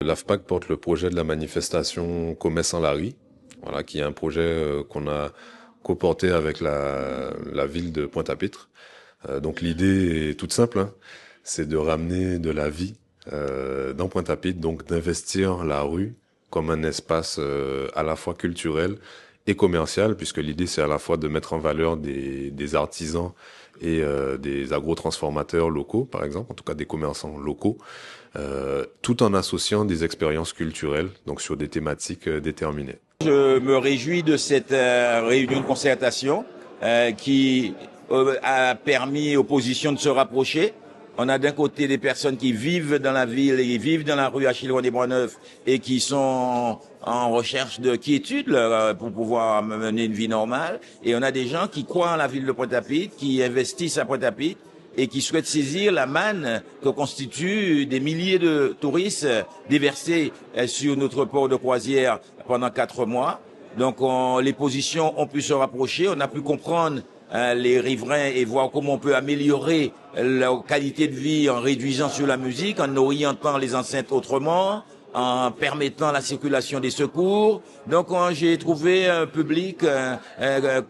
L'AFPAC porte le projet de la manifestation Commet sans la rue, voilà, qui est un projet qu'on a coporté avec la ville de Pointe-à-Pitre. Donc l'idée est toute simple, hein, c'est de ramener de la vie dans Pointe-à-Pitre, donc d'investir la rue comme un espace à la fois culturel et commercial, puisque l'idée c'est à la fois de mettre en valeur des artisans et des agrotransformateurs locaux, par exemple, en tout cas des commerçants locaux, tout en associant des expériences culturelles, donc sur des thématiques déterminées. Je me réjouis de cette réunion de concertation qui a permis aux positions de se rapprocher. On a d'un côté des personnes qui vivent dans la ville et vivent dans la rue Achille-Roy-des-Bois-Neufs et qui sont en recherche de quiétude pour pouvoir mener une vie normale. Et on a des gens qui croient en la ville de Pointe-à-Pitre, qui investissent à Pointe-à-Pitre et qui souhaitent saisir la manne que constituent des milliers de touristes déversés sur notre port de croisière pendant 4 mois. Donc les positions ont pu se rapprocher, on a pu comprendre les riverains et voir comment on peut améliorer la qualité de vie en réduisant sur la musique, en orientant les enceintes autrement, en permettant la circulation des secours. Donc j'ai trouvé un public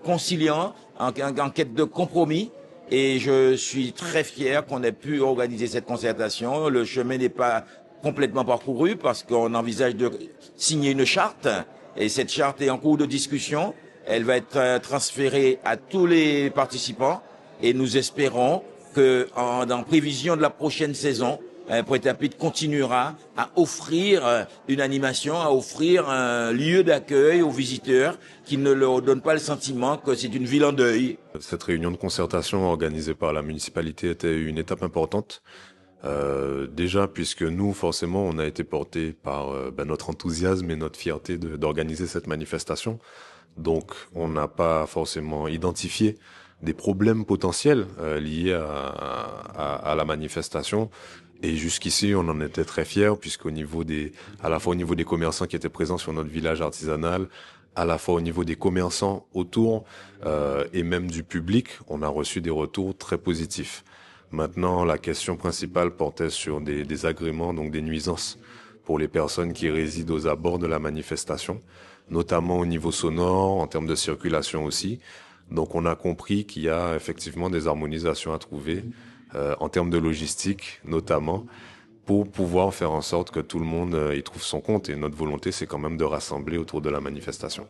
conciliant, en quête de compromis. Et je suis très fier qu'on ait pu organiser cette concertation. Le chemin n'est pas complètement parcouru parce qu'on envisage de signer une charte. Et cette charte est en cours de discussion. Elle va être transférée à tous les participants. Et nous espérons que, en prévision de la prochaine saison, Pointe-à-Pitre continuera à offrir une animation, à offrir un lieu d'accueil aux visiteurs qui ne leur donne pas le sentiment que c'est une ville en deuil. Cette réunion de concertation organisée par la municipalité était une étape importante. Déjà, puisque nous, forcément, on a été portés par notre enthousiasme et notre fierté d'organiser cette manifestation. Donc, on n'a pas forcément identifié des problèmes potentiels liés à la manifestation. Et jusqu'ici, on en était très fiers, puisqu'au niveau à la fois au niveau des commerçants qui étaient présents sur notre village artisanal, à la fois au niveau des commerçants autour et même du public, on a reçu des retours très positifs. Maintenant, la question principale portait sur des désagréments, donc des nuisances pour les personnes qui résident aux abords de la manifestation, notamment au niveau sonore, en termes de circulation aussi. Donc on a compris qu'il y a effectivement des harmonisations à trouver en termes de logistique notamment, pour pouvoir faire en sorte que tout le monde y trouve son compte. Et notre volonté, c'est quand même de rassembler autour de la manifestation.